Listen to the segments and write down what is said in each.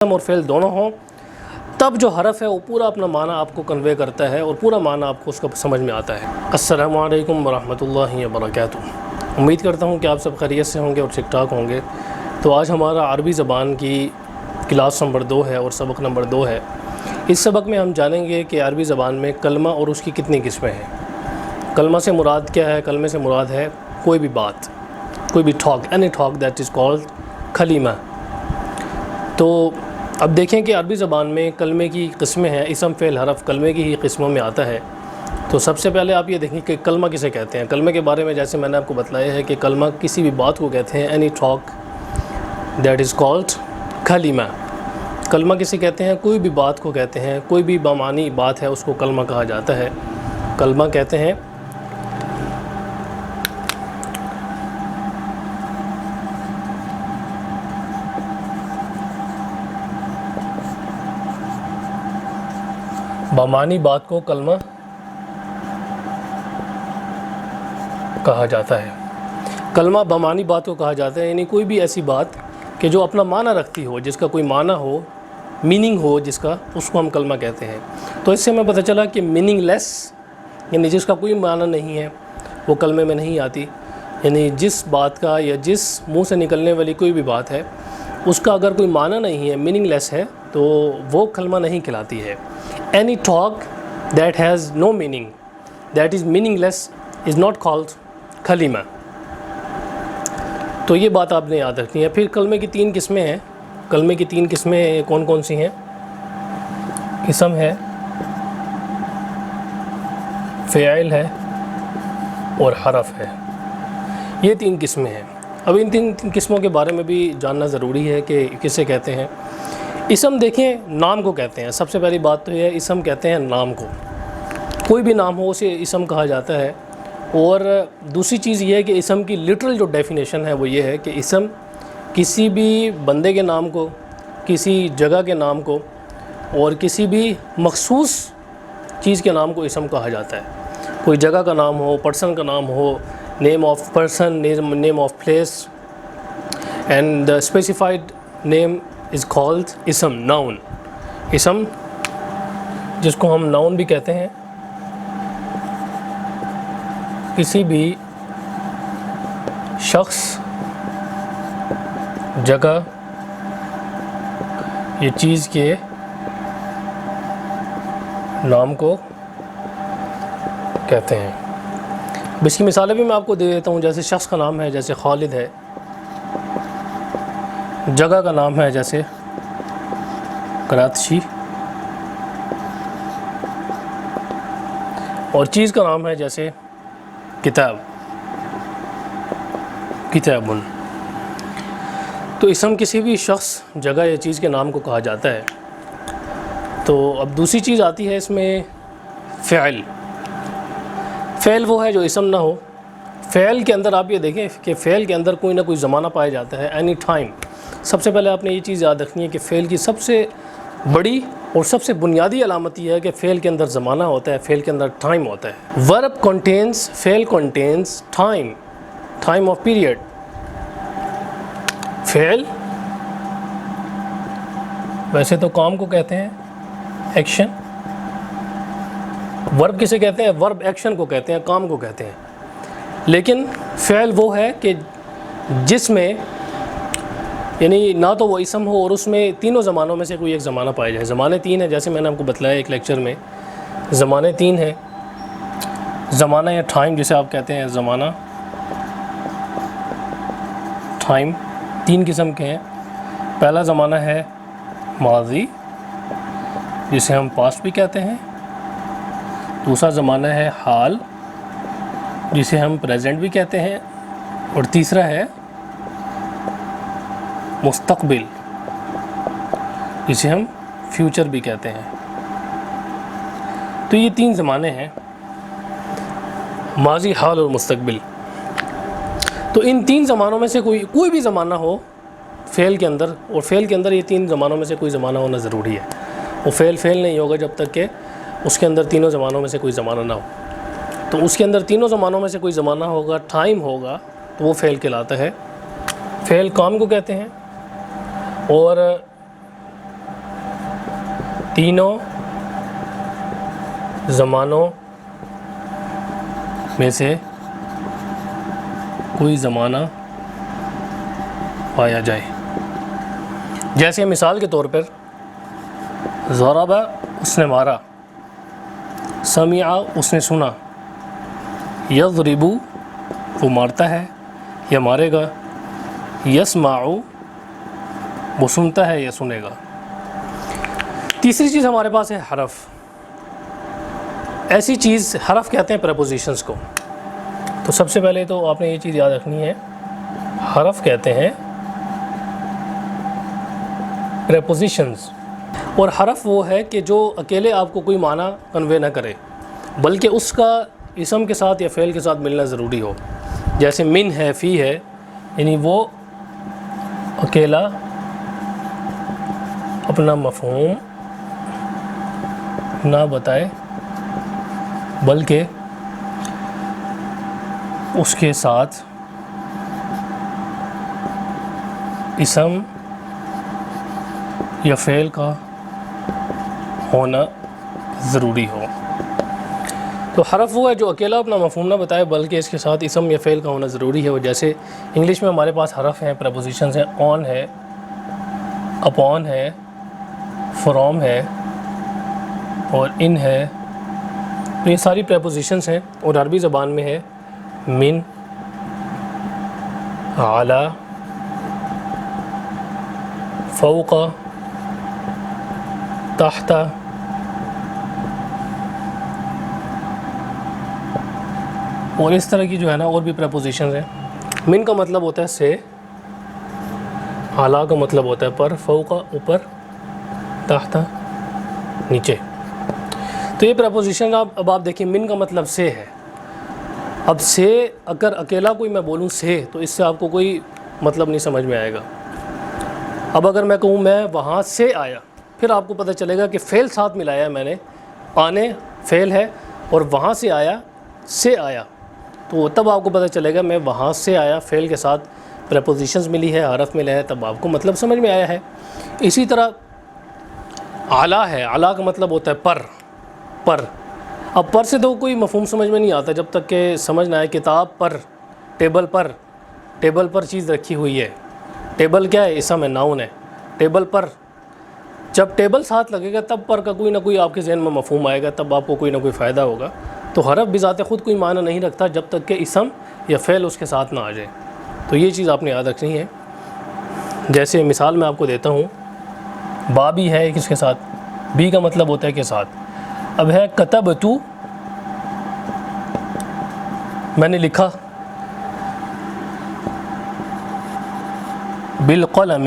اور فعل دونوں ہوں تب جو حرف ہے وہ پورا اپنا معنی آپ کو کنوے کرتا ہے اور پورا معنی آپ کو اس کا سمجھ میں آتا ہے۔ السلام علیکم ورحمۃ اللہ وبرکاتہ۔ امید کرتا ہوں کہ آپ سب خیریت سے ہوں گے اور ٹھیک ٹھاک ہوں گے۔ تو آج ہمارا عربی زبان کی کلاس نمبر 2 ہے اور سبق نمبر 2 ہے۔ اس سبق میں ہم جانیں گے کہ عربی زبان میں کلمہ اور اس کی کتنی قسمیں ہیں۔ کلمہ سے مراد کیا ہے؟ کلمے سے مراد ہے کوئی بھی بات، کوئی بھی talk, any talk that is called کلمہ۔ تو اب دیکھیں کہ عربی زبان میں کلمے کی قسمیں ہیں، اسم فعل حرف کلمے کی ہی قسموں میں آتا ہے۔ تو سب سے پہلے آپ یہ دیکھیں کہ کلمہ کسے کہتے ہیں۔ کلمے کے بارے میں جیسے میں نے آپ کو بتلایا ہے کہ کلمہ کسی بھی بات کو کہتے ہیں، any talk that is called کلمہ۔ کلمہ کسے کہتے ہیں؟ کوئی بھی بات کو کہتے ہیں، کوئی بھی بامعنی بات ہے اس کو کلمہ کہا جاتا ہے۔ کلمہ کہتے ہیں بامعنی بات کو کلمہ کہا جاتا ہے۔ کلمہ بامعنی بات کو کہا جاتا ہے، یعنی کوئی بھی ایسی بات کہ جو اپنا معنی رکھتی ہو، جس کا کوئی معنی ہو، میننگ ہو جس کا، اس کو ہم کلمہ کہتے ہیں۔ تو اس سے ہمیں پتہ چلا کہ میننگ لیس یعنی جس کا کوئی معنی نہیں ہے وہ کلمے میں نہیں آتی۔ یعنی جس بات کا یا جس منہ سے نکلنے والی کوئی بھی بات ہے اس کا اگر کوئی معنی نہیں ہے، میننگ لیس ہے، تو وہ کلمہ نہیں کہلاتی ہے۔ Any talk that has no meaning, that is meaningless, is not called کلمہ۔ تو یہ بات آپ نے یاد رکھنی ہے۔ پھر کلمے کی 3 قسمیں ہیں۔ کلمے کی 3 قسمیں کون کون سی ہیں؟ اسم ہے، فعل ہے اور حرف ہے۔ یہ 3 قسمیں ہیں۔ اب ان 3 قسموں کے بارے میں بھی جاننا ضروری ہے کہ کسے کہتے ہیں۔ اسم دیکھیں نام کو کہتے ہیں۔ سب سے پہلی بات تو یہ ہے اسم کہتے ہیں نام کو، کوئی بھی نام ہو اسے اسم کہا جاتا ہے۔ اور دوسری چیز یہ ہے کہ اسم کی لٹرل جو ڈیفینیشن ہے وہ یہ ہے کہ اسم کسی بھی بندے کے نام کو، کسی جگہ کے نام کو اور کسی بھی مخصوص چیز کے نام کو اسم کہا جاتا ہے۔ کوئی جگہ کا نام ہو، پرسن کا نام ہو، name of person, name of place, and the specified name is called اسم، ناؤن۔ اسم جس کو ہم ناؤن بھی کہتے ہیں، کسی بھی شخص، جگہ یا چیز کے نام کو کہتے ہیں۔ اب اس کی مثالیں بھی میں آپ کو دے دیتا ہوں۔ جیسے شخص کا نام ہے جیسے خالد ہے، جگہ کا نام ہے جیسے کراچی، اور چیز کا نام ہے جیسے کتاب، کتابن۔ تو اسم کسی بھی شخص، جگہ یا چیز کے نام کو کہا جاتا ہے۔ تو اب دوسری چیز آتی ہے اس میں فعل۔ فعل وہ ہے جو اسم نہ ہو۔ فعل کے اندر آپ یہ دیکھیں کہ فعل کے اندر کوئی نہ کوئی زمانہ پایا جاتا ہے، اینی ٹائم۔ سب سے پہلے آپ نے یہ چیز یاد رکھنی ہے کہ فعل کی سب سے بڑی اور سب سے بنیادی علامت یہ ہے کہ فعل کے اندر زمانہ ہوتا ہے، فعل کے اندر ٹائم ہوتا ہے۔ ورب کنٹینز، فعل contains time, time of period. فعل ویسے تو کام کو کہتے ہیں، ایکشن۔ ورب کسے کہتے ہیں؟ ورب ایکشن کو کہتے ہیں، کام کو کہتے ہیں۔ لیکن فعل وہ ہے کہ جس میں یعنی نہ تو وہ اسم ہو اور اس میں تینوں زمانوں میں سے کوئی ایک زمانہ پایا جائے۔ زمانے 3 ہیں، جیسے میں نے آپ کو بتلایا ایک لیکچر میں، زمانے 3 ہیں۔ زمانہ یا ٹائم جسے آپ کہتے ہیں، زمانہ، ٹائم، 3 قسم کے ہیں۔ پہلا زمانہ ہے ماضی جسے ہم پاسٹ بھی کہتے ہیں۔ دوسرا زمانہ ہے حال جسے ہم پریزنٹ بھی کہتے ہیں، اور تیسرا ہے مستقبل جسے ہم فیوچر بھی کہتے ہیں۔ تو یہ 3 زمانے ہیں، ماضی، حال اور مستقبل۔ تو ان 3 زمانوں میں سے کوئی بھی زمانہ ہو فعل کے اندر، اور فعل کے اندر یہ 3 زمانوں میں سے کوئی زمانہ ہونا ضروری ہے۔ وہ فعل نہیں ہوگا جب تک کہ اس کے اندر تینوں زمانوں میں سے کوئی زمانہ نہ ہو۔ تو اس کے اندر تینوں زمانوں میں سے کوئی زمانہ ہوگا، ٹائم ہوگا، تو وہ فعل کہلاتا ہے۔ فعل کام کو کہتے ہیں، اور تینوں زمانوں میں سے کوئی زمانہ پایا جائے. جیسے مثال کے طور پر ضرب اس نے مارا، سمع اس نے سنا، یضرب وہ مارتا ہے یا مارے گا، یسمع وہ سنتا ہے یا سنے گا. تیسری چیز ہمارے پاس ہے حرف. ایسی چیز حرف کہتے ہیں پریپوزیشنز کو. تو سب سے پہلے تو آپ نے یہ چیز یاد رکھنی ہے، حرف کہتے ہیں پریپوزیشنز. اور حرف وہ ہے کہ جو اکیلے آپ کو کوئی معنی کنوے نہ کرے بلکہ اس کا اسم کے ساتھ یا فعل کے ساتھ ملنا ضروری ہو. جیسے من ہے، فی ہے، یعنی وہ اکیلا اپنا مفہوم نہ بتائے بلکہ اس کے ساتھ اسم یا فعل کا ہونا ضروری ہو. تو حرف وہ ہے جو اکیلا اپنا مفہوم نہ بتائے بلکہ اس کے ساتھ اسم یا فعل کا ہونا ضروری ہے. وہ جیسے انگلش میں ہمارے پاس حرف ہیں، پریپوزیشنز ہیں، آن ہے، اپون ہے، فرام ہے اور ان ہے. یہ ساری پریپوزیشنز ہیں اور عربی زبان میں ہے من، علی، فوق، تحت، اور اس طرح کی جو ہے نا اور بھی پریپوزیشنز ہیں. من کا مطلب ہوتا ہے سے، اعلیٰ کا مطلب ہوتا ہے پر، فوق اوپر، تحت نیچے. تو یہ پریپوزیشن اب آپ دیکھیں، من کا مطلب سے ہے. اب سے اگر اکیلا کوئی میں بولوں سے تو اس سے آپ کو کوئی مطلب نہیں سمجھ میں آئے گا. اب اگر میں کہوں میں وہاں سے آیا، پھر آپ کو پتہ چلے گا کہ فعل ساتھ ملایا ہے میں نے، آنے فعل ہے اور وہاں سے آیا، تو تب آپ کو پتہ چلے گا میں وہاں سے آیا، فعل کے ساتھ پریپوزیشنز ملی ہے، حرف ملے ہے، تب آپ کو مطلب سمجھ میں آیا ہے. اسی طرح اعلیٰ ہے، اعلیٰ کا مطلب ہوتا ہے پر. اب پر سے تو کوئی مفہوم سمجھ میں نہیں آتا جب تک کہ سمجھ نہ آئے کتاب پر، ٹیبل پر چیز رکھی ہوئی ہے. ٹیبل کیا ہے؟ اسم ہے، ناؤن ہے. ٹیبل پر، جب ٹیبل ساتھ لگے گا تب پر کا کوئی نہ کوئی آپ کے ذہن میں مفہوم آئے گا، تب آپ کو کوئی نہ کوئی فائدہ ہوگا. تو حرف بذات خود کوئی معنی نہیں رکھتا جب تک کہ اسم یا فعل اس کے ساتھ نہ آ جائے. تو یہ چیز آپ نے یاد رکھنی ہے. جیسے مثال میں آپ کو دیتا ہوں، با بھی ہے کس کے ساتھ، بی کا مطلب ہوتا ہے کے ساتھ. اب ہے کتبت، میں نے لکھا، بالقلم،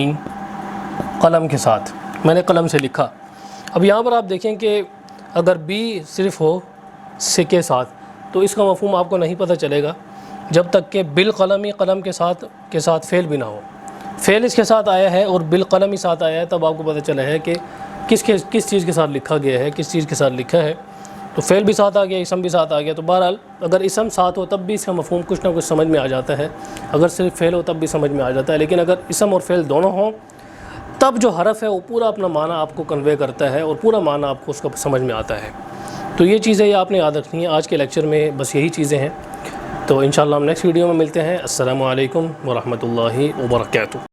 قلم کے ساتھ، میں نے قلم سے لکھا. اب یہاں پر آپ دیکھیں کہ اگر بی صرف ہو سے کے ساتھ تو اس کا مفہوم آپ کو نہیں پتہ چلے گا جب تک کہ بالقلم، قلم کے ساتھ فعل بھی نہ ہو. فعل اس کے ساتھ آیا ہے اور بالقلم ہی ساتھ آیا ہے، تب آپ کو پتہ چلا ہے کہ کس چیز کے ساتھ لکھا گیا ہے، کس چیز کے ساتھ لکھا ہے. تو فعل بھی ساتھ آ گیا، اسم بھی ساتھ آ گیا. تو بہرحال اگر اسم ساتھ ہو تب بھی اس کا مفہوم کچھ نہ کچھ سمجھ میں آ جاتا ہے، اگر صرف فعل ہو تب بھی سمجھ میں آ جاتا ہے. لیکن اگر اسم اور فعل دونوں ہوں تب جو حرف ہے وہ پورا اپنا معنی آپ کو کنوے کرتا ہے اور پورا معنی آپ کو اس کا سمجھ میں آتا ہے. تو یہ چیزیں یہ آپ نے یاد رکھنی ہیں. آج کے لیکچر میں بس یہی چیزیں ہیں. تو انشاءاللہ ہم نیکسٹ ویڈیو میں ملتے ہیں. السلام علیکم ورحمۃ اللہ وبرکاتہ.